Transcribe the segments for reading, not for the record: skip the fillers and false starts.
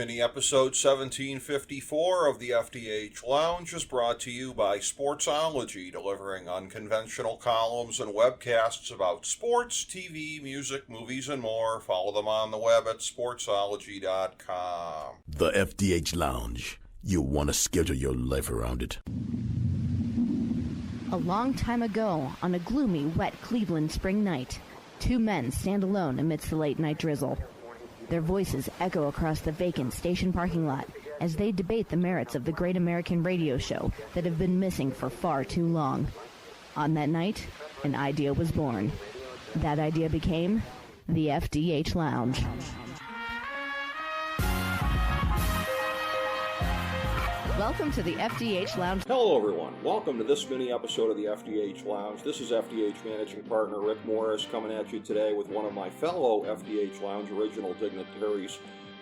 Mini episode 1754 of the FDH Lounge is brought to you by Sportsology, delivering unconventional columns and webcasts about sports, TV, music, movies, and more. Follow them on the web at sportsology.com. The FDH Lounge. You'll want to schedule your life around it. A long time ago, on a gloomy, wet Cleveland spring night, two men stand alone amidst the late-night drizzle. Their voices echo across the vacant station parking lot as they debate the merits of the great American radio show that have been missing for far too long. On that night, an idea was born. That idea became the FDH Lounge. Welcome to the FDH Lounge. Hello, everyone. Welcome to this mini episode of the FDH Lounge. This is FDH Managing Partner Rick Morris coming at you today with one of my fellow FDH Lounge original dignitaries,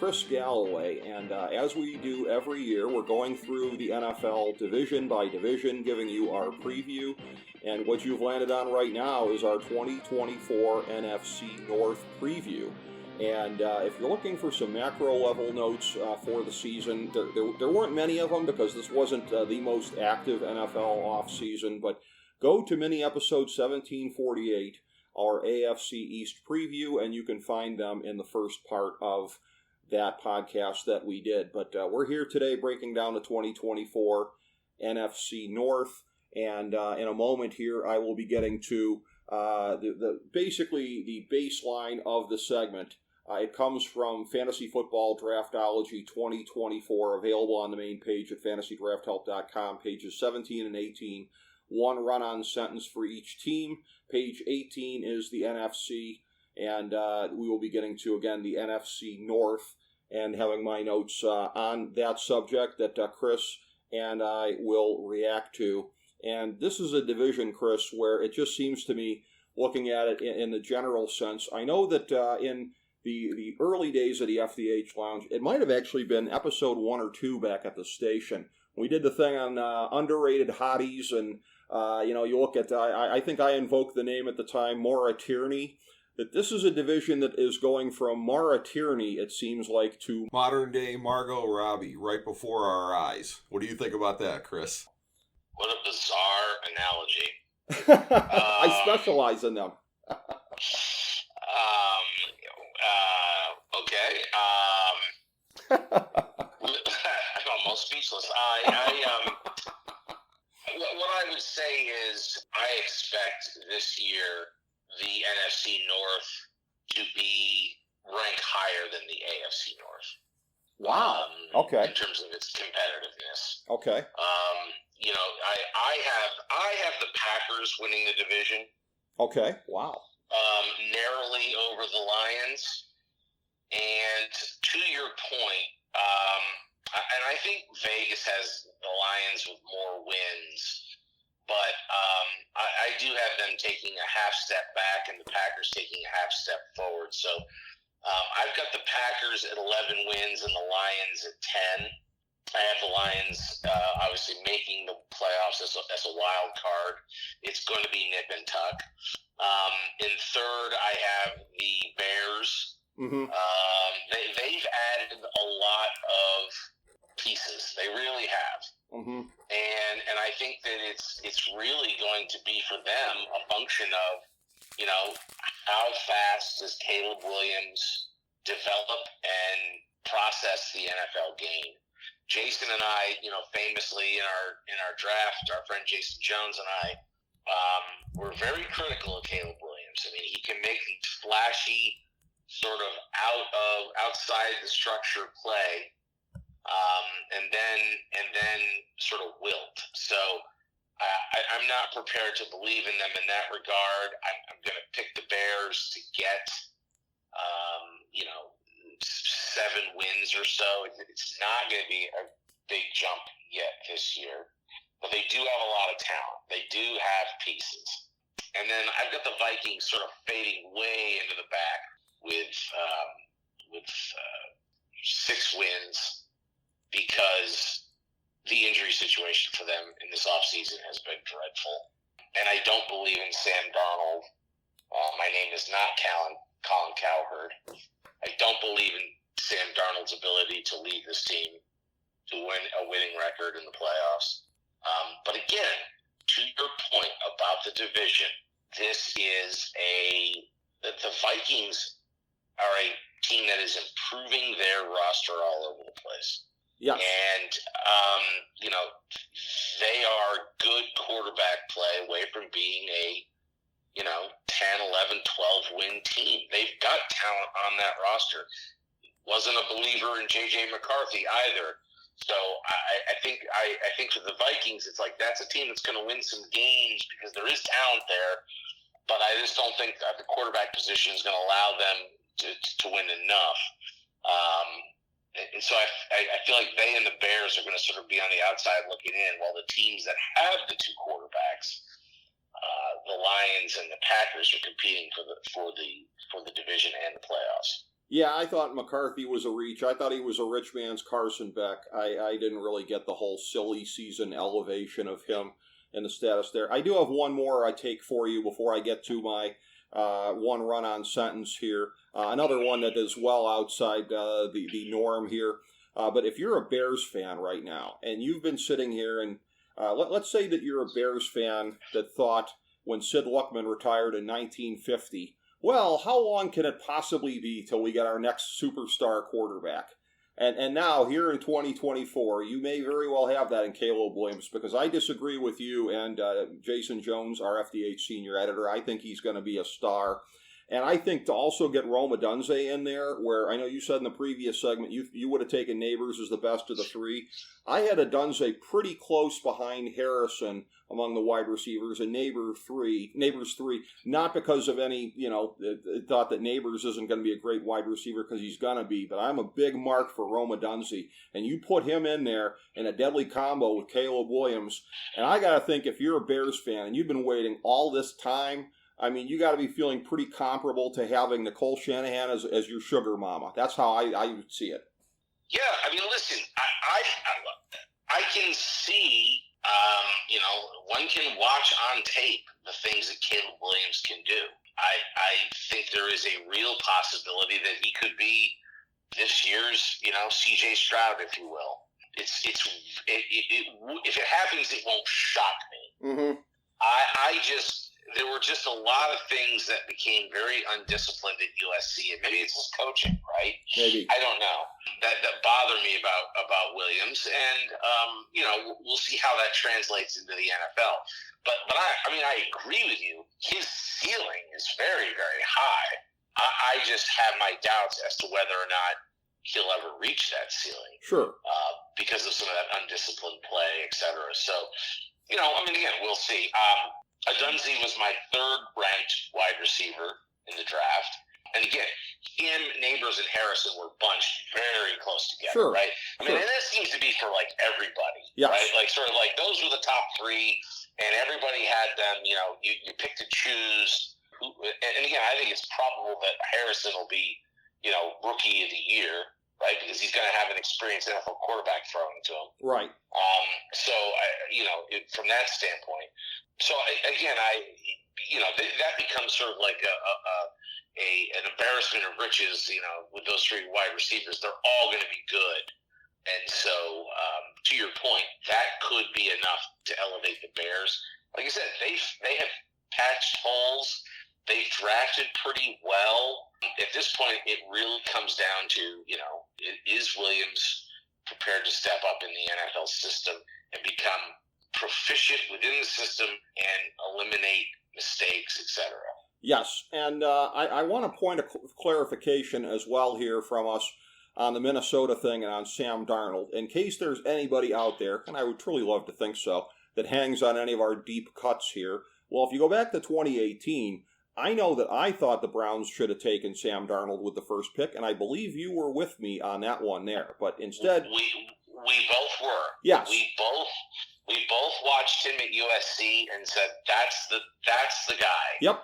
Chris Galloway. And as we do every year, we're going through the NFL division by division, giving you our preview. And what you've landed on right now is our 2024 NFC North preview. And if you're looking for some macro-level notes for the season, there weren't many of them because this wasn't the most active NFL offseason, but go to mini episode 1748, our AFC East preview, and you can find them in the first part of that podcast that we did. But we're here today breaking down the 2024 NFC North, and in a moment here I will be getting to basically the baseline of the segment. It comes from Fantasy Football Draftology 2024, available on the main page at fantasydrafthelp.com, pages 17 and 18. One run-on sentence for each team. Page 18 is the NFC, and we will be getting to, again, the NFC North, and having my notes on that subject that Chris and I will react to. And this is a division, Chris, where it just seems to me, looking at it in the general sense, I know that in the early days of the FDH Lounge, it might have actually been episode 1 or 2 back at the station. We did the thing on underrated hotties, and you look at, I think I invoked the name at the time, Maura Tierney, that this is a division that is going from Maura Tierney, it seems like, to modern-day Margot Robbie, right before our eyes. What do you think about that, Chris? What a bizarre analogy. I specialize in them. Okay. I'm almost speechless. What I would say is I expect this year the NFC North to be ranked higher than the AFC North. Wow. Okay. In terms of its competitiveness. Okay. I have the Packers winning the division. Okay. Wow. Narrowly over the Lions. And to your point, and I think Vegas has the Lions with more wins, but I do have them taking a half step back and the Packers taking a half step forward. So I've got the Packers at 11 wins and the Lions at 10. I have the Lions obviously making the playoffs as a wild card. It's going to be nip and tuck. In third, I have the Bears. Mm-hmm. They've added a lot of pieces. They really have. Mm-hmm. And I think that it's really going to be for them a function of, how fast does Caleb Williams develop and process the NFL game. Jason and I, famously in our draft, our friend Jason Jones and I, were very critical of Caleb Williams. I mean, he can make these flashy, sort of outside the structure play, and then sort of wilt. So I'm not prepared to believe in them in that regard. I'm going to pick the Bears to get 7 wins or so. It's not going to be a big jump yet this year, but they do have a lot of talent. They do have pieces. And then I've got the Vikings sort of fading way into the back with 6 wins because the injury situation for them in this offseason has been dreadful. And I don't believe in Sam Darnold. My name is not Colin Cowherd. I don't believe in Sam Darnold's ability to lead this team to win a winning record in the playoffs. But again, to your point about the division, this is the Vikings are a team that is improving their roster all over the place. Yeah. And, they are good quarterback play away from being a, 10, 11, 12 win team. They've got talent on that roster. Wasn't a believer in J.J. McCarthy either. So I think for the Vikings, it's like that's a team that's going to win some games because there is talent there. But I just don't think that the quarterback position is going to allow them to win enough. And so I feel like they and the Bears are going to sort of be on the outside looking in, while the teams that have the two quarterbacks, the Lions and the Packers, are competing for the division and the playoffs. Yeah, I thought McCarthy was a reach. I thought he was a rich man's Carson Beck. I didn't really get the whole silly season elevation of him and the status there. I do have one more I take for you before I get to my one run-on sentence here. Another one that is well outside the norm here. But if you're a Bears fan right now, and you've been sitting here, and let's say that you're a Bears fan that thought when Sid Luckman retired in 1950, well, how long can it possibly be till we get our next superstar quarterback? And now, here in 2024, you may very well have that in Caleb Williams, because I disagree with you and Jason Jones, our FDH senior editor. I think he's going to be a star. And I think to also get Rome Odunze in there, where I know you said in the previous segment you would have taken Neighbors as the best of the three. I had Odunze pretty close behind Harrison among the wide receivers, and Neighbors three, not because of any, thought that Neighbors isn't going to be a great wide receiver, because he's going to be, but I'm a big mark for Rome Odunze. And you put him in there in a deadly combo with Caleb Williams, and I got to think, if you're a Bears fan and you've been waiting all this time, I mean, you got to be feeling pretty comparable to having Nicole Shanahan as your sugar mama. That's how I would see it. Yeah, I mean, listen, I can see, one can watch on tape the things that Caleb Williams can do. I think there is a real possibility that he could be this year's, C.J. Stroud, if you will. If it happens, it won't shock me. Mm-hmm. There were just a lot of things that became very undisciplined at USC, and maybe it's just coaching, right? Maybe. I don't know. That bother me about Williams, and we'll see how that translates into the NFL. But I agree with you. His ceiling is very, very high. I just have my doubts as to whether or not he'll ever reach that ceiling. Sure. Because of some of that undisciplined play, et cetera. So, again, we'll see. Odunze was my third-ranked wide receiver in the draft. And again, him, Neighbors, and Harrison were bunched very close together, sure. right? Sure. And that seems to be for, everybody, yes. right? Those were the top three, and everybody had them, you picked and choose. And again, I think it's probable that Harrison will be, Rookie of the Year, right? Because he's going to have an experienced NFL quarterback throwing to him. Right. From that standpoint. So, that becomes sort of like an embarrassment of riches, with those three wide receivers. They're all going to be good. And so, to your point, that could be enough to elevate the Bears. Like I said, they have patched holes. They've drafted pretty well. At this point, it really comes down to, is Williams prepared to step up in the NFL system and become proficient within the system and eliminate mistakes, etc. Yes, and I want to point a clarification as well here from us on the Minnesota thing and on Sam Darnold, in case there's anybody out there, and I would truly love to think so, that hangs on any of our deep cuts here. Well, if you go back to 2018, I know that I thought the Browns should have taken Sam Darnold with the first pick, and I believe you were with me on that one there. But instead, we both were. Yes, we both watched him at USC and said that's the guy. Yep.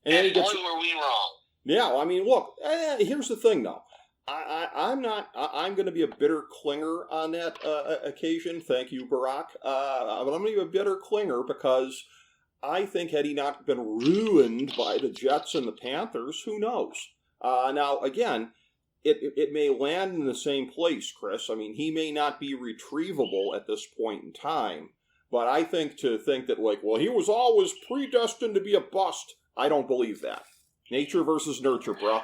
And boy, were we wrong. Yeah, I mean, look. Here's the thing, though. I'm going to be a bitter clinger on that occasion. Thank you, Barack. But I'm going to be a bitter clinger because I think had he not been ruined by the Jets and the Panthers, who knows? Now, again, it may land in the same place, Chris. I mean, he may not be retrievable at this point in time, but I think that, like, well, he was always predestined to be a bust, I don't believe that. Nature versus nurture, bro.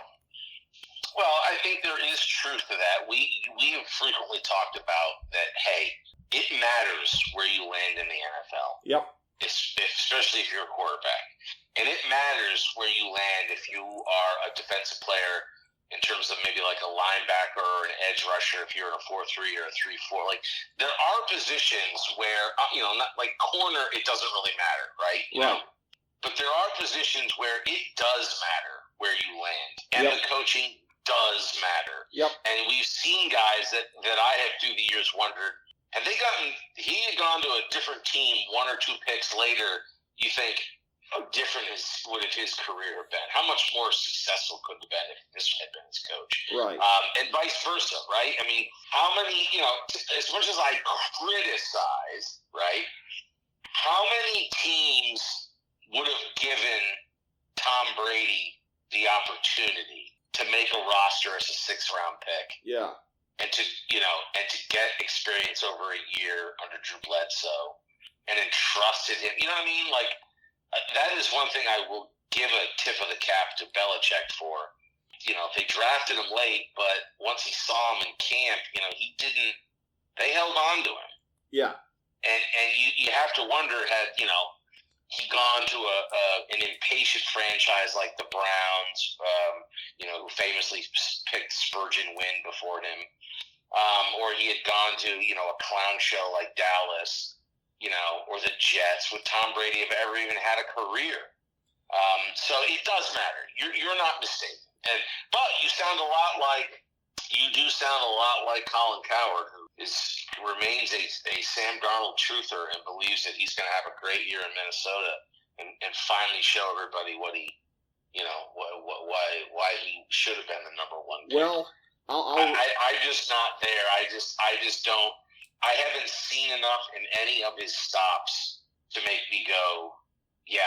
Well, I think there is truth to that. We have frequently talked about that, hey, it matters where you land in the NFL. Yep. Especially if you're a quarterback. And it matters where you land if you are a defensive player in terms of maybe like a linebacker or an edge rusher if you're in a 4-3 or a 3-4. Like, there are positions where, not like corner, it doesn't really matter, right? You know? But there are positions where it does matter where you land. And the coaching does matter. Yep. And we've seen guys that I have through the years wondered, he had gone to a different team 1 or 2 picks later, you think, how different would his career have been? How much more successful could have been if this had been his coach? Right. And vice versa, right? I mean, how many, as much as I criticize, right, how many teams would have given Tom Brady the opportunity to make a roster as a 6th-round pick? Yeah. And to get experience over a year under Drew Bledsoe and entrusted him. You know what I mean? Like, that is one thing I will give a tip of the cap to Belichick for. They drafted him late, but once he saw him in camp, they held on to him. Yeah. And you have to wonder, had, he gone to an impatient franchise like the Browns, who famously picked Spurgeon Wynn before him, or he had gone to, a clown show like Dallas, or the Jets, would Tom Brady have ever even had a career? So it does matter. You're not mistaken. But you sound a lot like Colin Cowherd, who remains a Sam Darnold truther and believes that he's going to have a great year in Minnesota and finally show everybody what he, why he should have been the number 1 pick. Well, I'm just not there. I just don't. I haven't seen enough in any of his stops to make me go, yeah,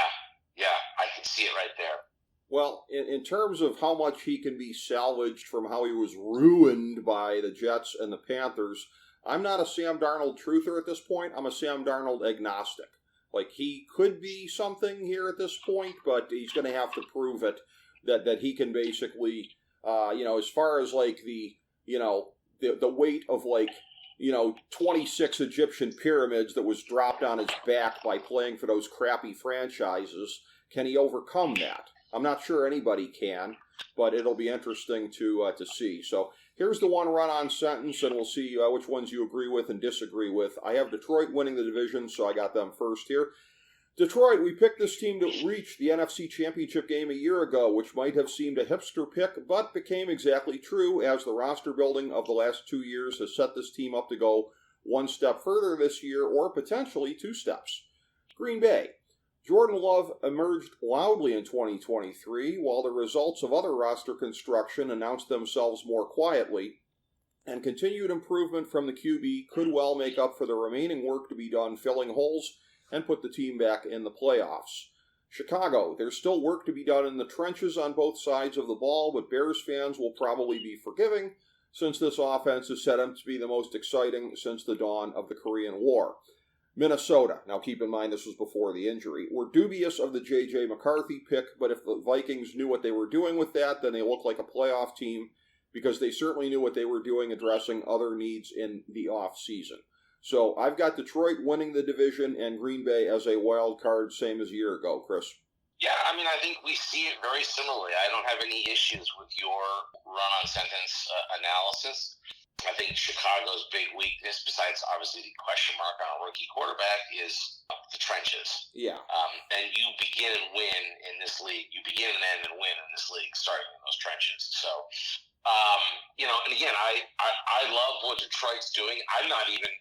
I can see it right there. Well, in terms of how much he can be salvaged from how he was ruined by the Jets and the Panthers, I'm not a Sam Darnold truther at this point. I'm a Sam Darnold agnostic. Like, he could be something here at this point, but he's going to have to prove it, that he can basically, as far as, like, the weight of, like, 26 Egyptian pyramids that was dropped on his back by playing for those crappy franchises, can he overcome that? I'm not sure anybody can, but it'll be interesting to see. So here's the one run-on sentence, and we'll see which ones you agree with and disagree with. I have Detroit winning the division, so I got them first here. Detroit, we picked this team to reach the NFC Championship game a year ago, which might have seemed a hipster pick, but became exactly true as the roster building of the last 2 years has set this team up to go 1 step further this year, or potentially 2 steps. Green Bay. Jordan Love emerged loudly in 2023, while the results of other roster construction announced themselves more quietly, and continued improvement from the QB could well make up for the remaining work to be done filling holes and put the team back in the playoffs. Chicago, there's still work to be done in the trenches on both sides of the ball, but Bears fans will probably be forgiving, since this offense is set up to be the most exciting since the dawn of the Korean War. Minnesota, now keep in mind this was before the injury, were dubious of the J.J. McCarthy pick, but if the Vikings knew what they were doing with that, then they look like a playoff team, because they certainly knew what they were doing addressing other needs in the off-season. So I've got Detroit winning the division and Green Bay as a wild card, same as a year ago. Chris? Yeah, I mean, I think we see it very similarly. I don't have any issues with your run-on sentence analysis. I think Chicago's big weakness, besides obviously the question mark on a rookie quarterback, is the trenches. Yeah. And you begin and win in this league. You begin and end and win in this league starting in those trenches. So, and again, I love what Detroit's doing. I'm not even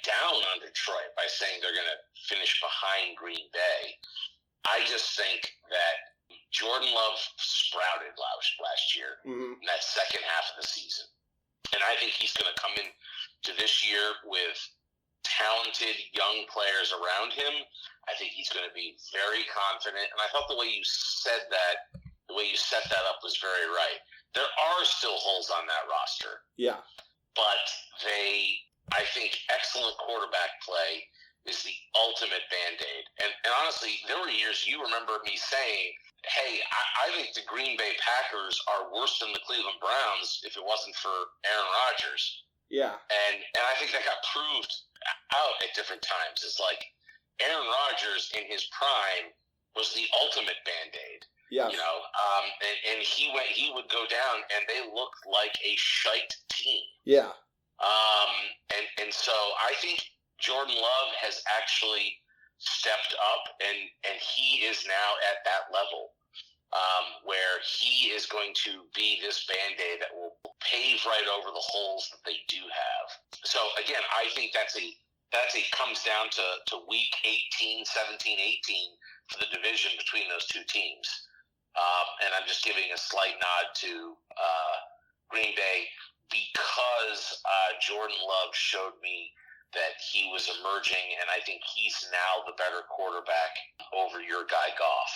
down on Detroit by saying they're going to finish behind Green Bay. I just think that Jordan Love sprouted last year in that second half of the season. And I think he's going to come in to this year with talented young players around him. I think he's going to be very confident. And I thought the way you said that, the way you set that up was very right. there are still holes on that roster. Yeah. But I think excellent quarterback play is the ultimate Band-Aid. And honestly, there were years you remember me saying, hey, I think the Green Bay Packers are worse than the Cleveland Browns if it wasn't for Aaron Rodgers. Yeah. And I think that got proved out at different times. It's like Aaron Rodgers in his prime was the ultimate Band-Aid. Yeah. You know, and he would go down and they looked like a shite team. Yeah. And so I think Jordan Love has actually stepped up, and he is now at that level where he is going to be this Band-Aid that will pave right over the holes that they do have. So again, I think that's comes down to week 18, 17, 18 for the division between those two teams. And I'm just giving a slight nod to Green Bay because Jordan Love showed me that he was emerging, and I think he's now the better quarterback over your guy Goff.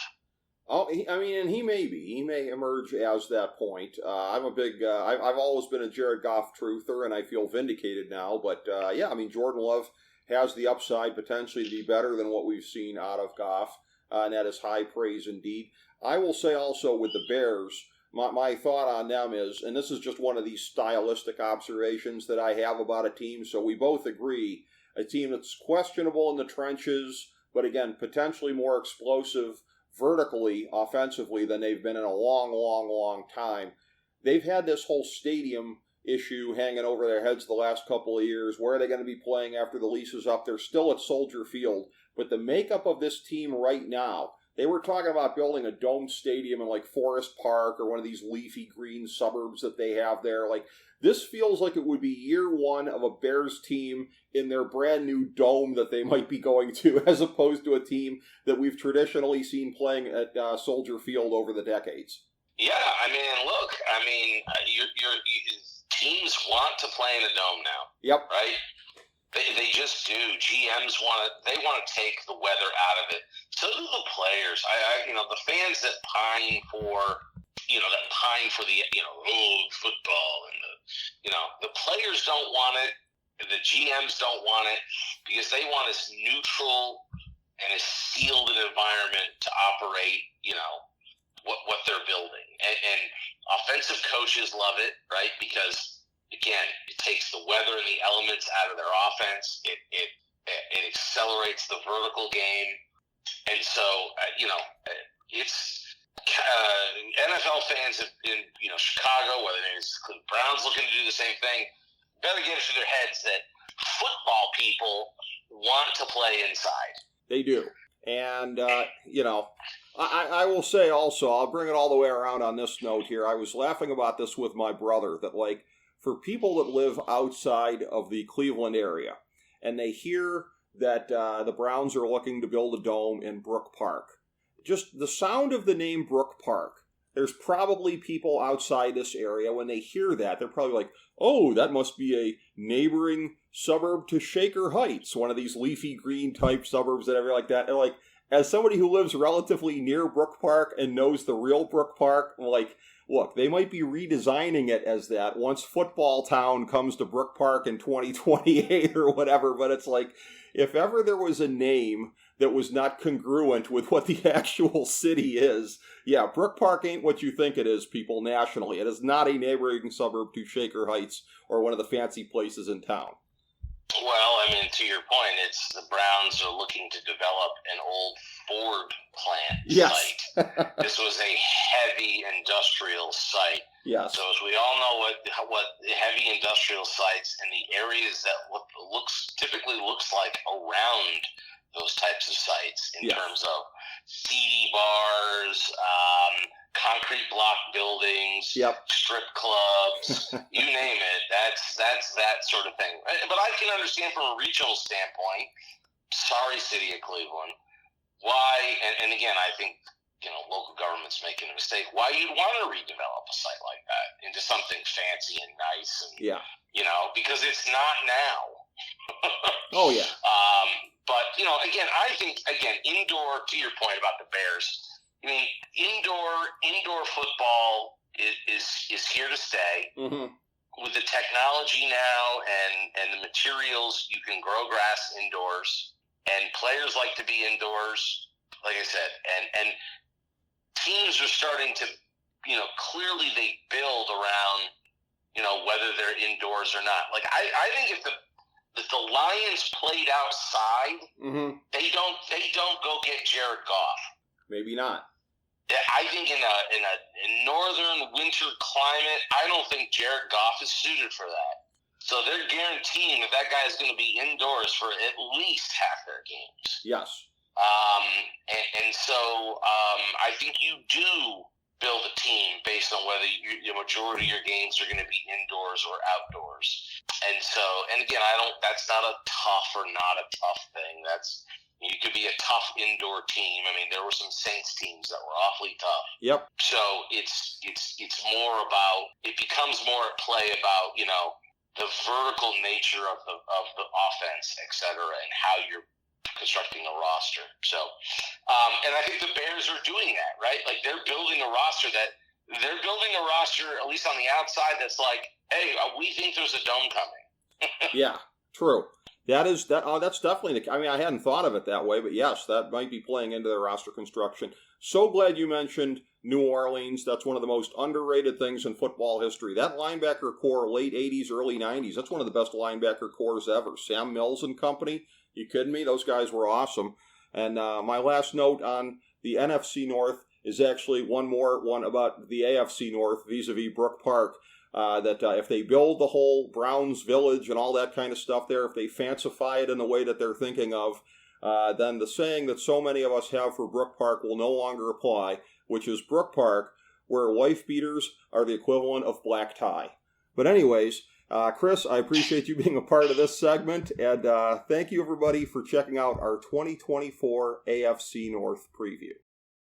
Oh, and he may emerge as that point. I'm a big, I've always been a Jared Goff truther, and I feel vindicated now. But Jordan Love has the upside potentially to be better than what we've seen out of Goff, and that is high praise indeed. I will say also with the Bears, my thought on them is, and this is just one of these stylistic observations that I have about a team, so we both agree, a team that's questionable in the trenches, but again, potentially more explosive vertically, offensively, than they've been in a long, long, long time. They've had this whole stadium issue hanging over their heads the last couple of years. Where are they going to be playing after the lease is up? They're still at Soldier Field, but the makeup of this team right now, they were talking about building a domed stadium in like Forest Park or one of these leafy green suburbs that they have there. Like, this feels like it would be year one of a Bears team in their brand new dome that they might be going to, as opposed to a team that we've traditionally seen playing at Soldier Field over the decades. Yeah, look, your teams want to play in a dome now. Yep. Right? They just do. GMs want to take the weather out of it. So do the players. The fans that pine for the football and the players don't want it. The GMs don't want it because they want as neutral and as sealed an environment to operate, what they're building. And offensive coaches love it, right? Because again, it takes the weather and the elements out of their offense. It accelerates the vertical game, and so it's NFL fans in Chicago, whether it's the Browns looking to do the same thing, better get it through their heads that football people want to play inside. They do, and I will say also, I'll bring it all the way around on this note here. I was laughing about this with my brother that for people that live outside of the Cleveland area, and they hear that the Browns are looking to build a dome in Brook Park, just the sound of the name Brook Park, there's probably people outside this area, when they hear that, they're probably like, oh, that must be a neighboring suburb to Shaker Heights, one of these leafy green type suburbs that everything like that. And as somebody who lives relatively near Brook Park and knows the real Brook Park, look, they might be redesigning it as that once Football Town comes to Brook Park in 2028 or whatever, but it's like, if ever there was a name that was not congruent with what the actual city is, yeah, Brook Park ain't what you think it is, people, nationally. It is not a neighboring suburb to Shaker Heights or one of the fancy places in town. Well, to your point, it's the Browns are looking to develop an old Ford plant site. This was a heavy industrial site. Yes. So as we all know what heavy industrial sites and the areas that typically looks like around those types of sites in terms of CD bars, concrete block buildings, strip clubs, you name it. That's that sort of thing. But I can understand from a regional standpoint, sorry, city of Cleveland, why, and again, I think, local government's making a mistake, why you'd want to redevelop a site like that into something fancy and nice. And, because it's not now. Oh, yeah. But, again, I think, indoor, to your point about the Bears, indoor football is here to stay. Mm-hmm. With the technology now and the materials, you can grow grass indoors, and players like to be indoors, like I said, and teams are starting to, clearly they build around, whether they're indoors or not. Like I think if the Lions played outside, Mm-hmm. they don't go get Jared Goff. Maybe not. I think in a northern winter climate, I don't think Jared Goff is suited for that. So they're guaranteeing that guy is going to be indoors for at least half their games. Yes. And so I think you do build a team based on whether the majority of your games are going to be indoors or outdoors. And so, and again, that's not a tough or not a tough thing. You could be a tough indoor team. I mean, there were some Saints teams that were awfully tough. Yep. So it's more about, it becomes more at play about, the vertical nature of the offense, et cetera, and how you're constructing a roster. So, and I think the Bears are doing that, right? Like they're building a roster, at least on the outside, that's like, hey, we think there's a dome coming. Yeah, true. That's definitely I hadn't thought of it that way, but yes, that might be playing into their roster construction. So glad you mentioned New Orleans. That's one of the most underrated things in football history. That linebacker core, late 80s, early 90s, that's one of the best linebacker cores ever. Sam Mills and company, you kidding me? Those guys were awesome. And my last note on the NFC North is actually one about the AFC North vis-a-vis Brook Park. That if they build the whole Browns Village and all that kind of stuff there, if they fancify it in the way that they're thinking of, then the saying that so many of us have for Brook Park will no longer apply, which is Brook Park, where wife beaters are the equivalent of black tie. But anyways, Chris, I appreciate you being a part of this segment, and thank you everybody for checking out our 2024 AFC North preview.